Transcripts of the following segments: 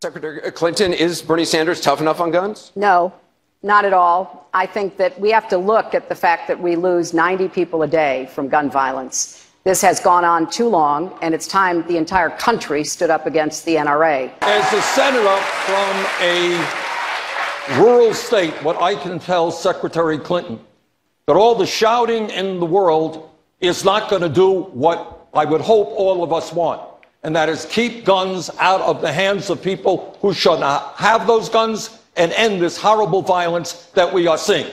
Secretary Clinton, is Bernie Sanders tough enough on guns? No, not at all. I think that we have to look at the fact that we lose 90 people a day from gun violence. This has gone on too long, and it's time the entire country stood up against the NRA. As a senator from a rural state, what I can tell Secretary Clinton, that all the shouting in the world is not going to do what I would hope all of us want, and that is keep guns out of the hands of people who should not have those guns and end this horrible violence that we are seeing.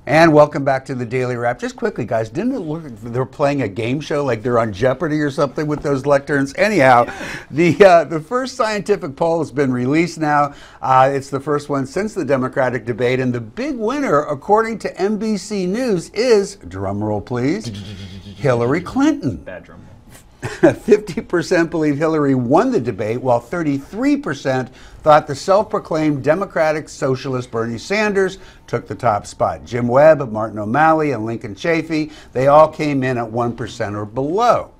And welcome back to the Daily Wrap. Just quickly, guys, didn't it look like they're playing a game show, like they're on Jeopardy or something with those lecterns? Anyhow, the first scientific poll has been released now. It's the first one since the Democratic debate, and the big winner, according to NBC News, is, drumroll please, Hillary Clinton. Bad drum roll. 50% believe Hillary won the debate, while 33% thought the self-proclaimed Democratic Socialist Bernie Sanders took the top spot. Jim Webb, Martin O'Malley, and Lincoln Chafee, they all came in at 1% or below.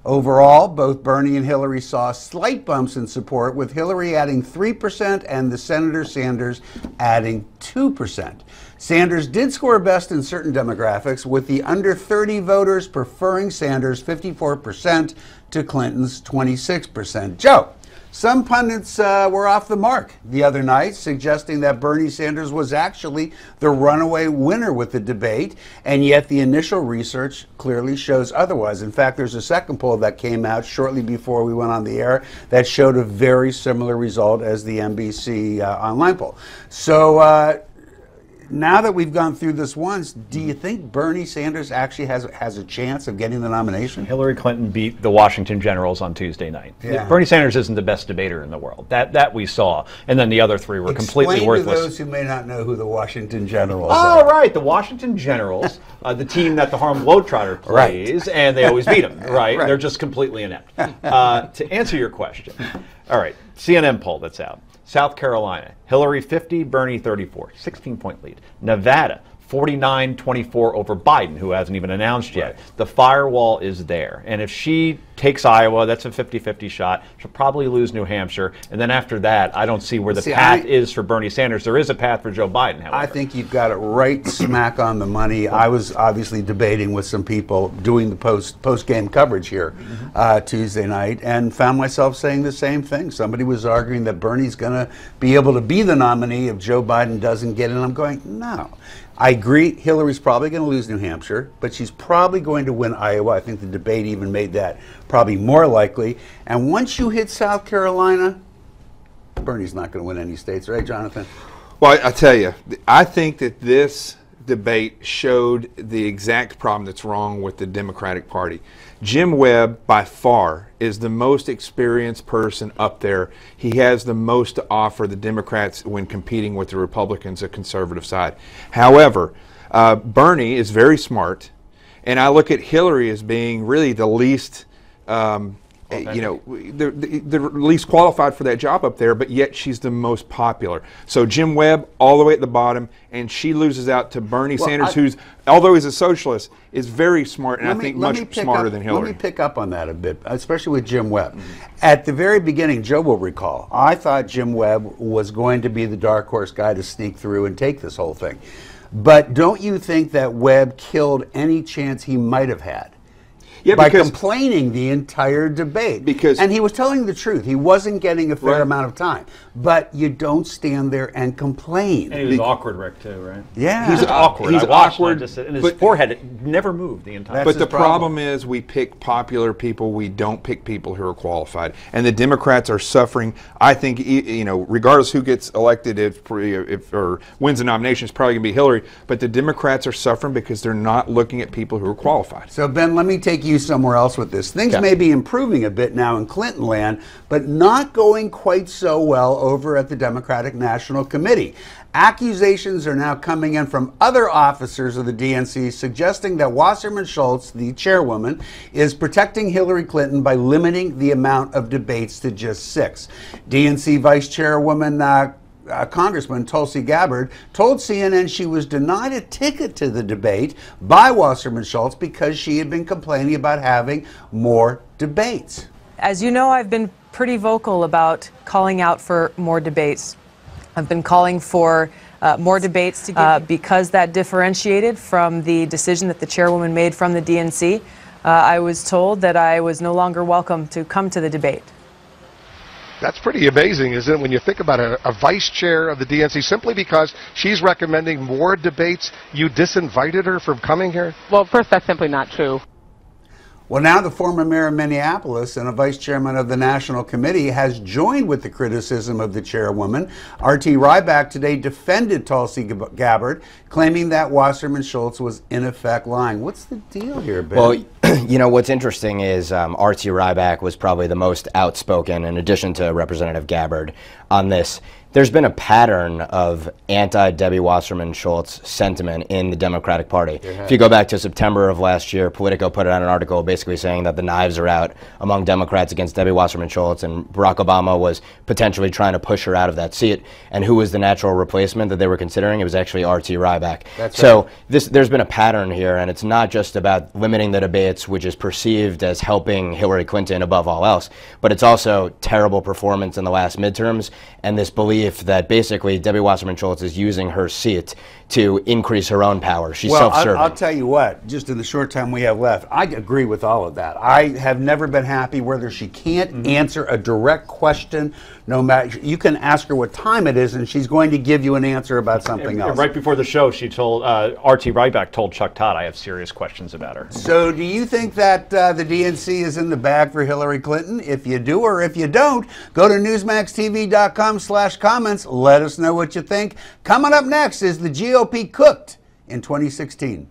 Overall, both Bernie and Hillary saw slight bumps in support, with Hillary adding 3% and the Senator Sanders adding 2%. Sanders did score best in certain demographics, with the under 30 voters preferring Sanders 54% to Clinton's 26%. Joe, some pundits were off the mark the other night, suggesting that Bernie Sanders was actually the runaway winner with the debate, and yet the initial research clearly shows otherwise. In fact, there's a second poll that came out shortly before we went on the air that showed a very similar result as the NBC online poll. So now that we've gone through this once, do you think Bernie Sanders actually has a chance of getting the nomination? Hillary Clinton beat the Washington Generals on Tuesday night. Yeah. Bernie Sanders isn't the best debater in the world. That we saw. And then the other three were completely worthless. Explain to those who may not know who the Washington Generals are. Oh, right. The Washington Generals, the team that the Harlem Globetrotter plays, right. And they always beat them, right? They're just completely inept. To answer your question, all right, CNN poll that's out. South Carolina, Hillary 50, Bernie 34, 16-point lead. Nevada, 49-24 over Biden, who hasn't even announced yet. Right. The firewall is there. And if she takes Iowa, that's a 50-50 shot. She'll probably lose New Hampshire. And then after that, I don't see where the path is for Bernie Sanders. There is a path for Joe Biden, however. I think you've got it right smack on the money. I was obviously debating with some people doing the post-game coverage here Tuesday night, and found myself saying the same thing. Somebody was arguing that Bernie's going to be able to be the nominee if Joe Biden doesn't get in. I'm going, no. I agree, Hillary's probably going to lose New Hampshire, but she's probably going to win Iowa. I think the debate even made that probably more likely. And once you hit South Carolina, Bernie's not going to win any states, right, Jonathan? Well, I tell you, I think that this debate showed the exact problem that's wrong with the Democratic Party. Jim Webb, by far, is the most experienced person up there. He has the most to offer the Democrats when competing with the Republicans, the conservative side. However, Bernie is very smart, and I look at Hillary as being really the least the least qualified for that job up there, but yet she's the most popular. So Jim Webb, all the way at the bottom, and she loses out to Bernie Sanders, who's, although he's a socialist, is very smart, and I think much smarter than Hillary. Let me pick up on that a bit, especially with Jim Webb. At the very beginning, Joe will recall, I thought Jim Webb was going to be the dark horse guy to sneak through and take this whole thing. But don't you think that Webb killed any chance he might have had? Yeah, by complaining the entire debate. And he was telling the truth. He wasn't getting a fair amount of time. But you don't stand there and complain. And he was awkward, Rick, too, right? Yeah. He's awkward. He's awkward. And his forehead never moved the entire time. But the problem is we pick popular people. We don't pick people who are qualified. And the Democrats are suffering. I think, regardless who gets elected or wins the nomination, it's probably going to be Hillary. But the Democrats are suffering because they're not looking at people who are qualified. So, Ben, let me take you somewhere else with this. Things may be improving a bit now in Clinton land, but not going quite so well over at the Democratic National Committee. Accusations are now coming in from other officers of the DNC suggesting that Wasserman Schultz, the chairwoman, is protecting Hillary Clinton by limiting the amount of debates to just 6. DNC Vice Chairwoman Congressman Tulsi Gabbard told CNN she was denied a ticket to the debate by Wasserman Schultz because she had been complaining about having more debates. As you know, I've been pretty vocal about calling out for more debates. I've been calling for more debates because that differentiated from the decision that the chairwoman made from the DNC. I was told that I was no longer welcome to come to the debate. That's pretty amazing, isn't it, when you think about a vice chair of the DNC, simply because she's recommending more debates, you disinvited her from coming here? Well, first, that's simply not true. Well, now the former mayor of Minneapolis and a vice chairman of the National Committee has joined with the criticism of the chairwoman. R.T. Ryback today defended Tulsi Gabbard, claiming that Wasserman Schultz was in effect lying. What's the deal here, Ben? Well, you know, what's interesting is R.T. Ryback was probably the most outspoken, in addition to Representative Gabbard, on this. There's been a pattern of anti-Debbie Wasserman Schultz sentiment in the Democratic Party. If you go back to September of last year, Politico put out an article basically saying that the knives are out among Democrats against Debbie Wasserman Schultz, and Barack Obama was potentially trying to push her out of that seat. And who was the natural replacement that they were considering? It was actually R.T. Ryback. So there's been a pattern here, and it's not just about limiting the debates, which is perceived as helping Hillary Clinton above all else, but it's also terrible performance in the last midterms, and this belief that basically Debbie Wasserman Schultz is using her seat to increase her own power. She's self-serving. I'll tell you what, just in the short time we have left, I agree with all of that. I have never been happy whether she can't answer a direct question. No matter, you can ask her what time it is, and she's going to give you an answer about something else. Right before the show, she told R.T. Ryback told Chuck Todd, "I have serious questions about her." So, do you think that the DNC is in the bag for Hillary Clinton? If you do, or if you don't, go to newsmaxtv.com/comments. Let us know what you think. Coming up next is the GOP cooked in 2016.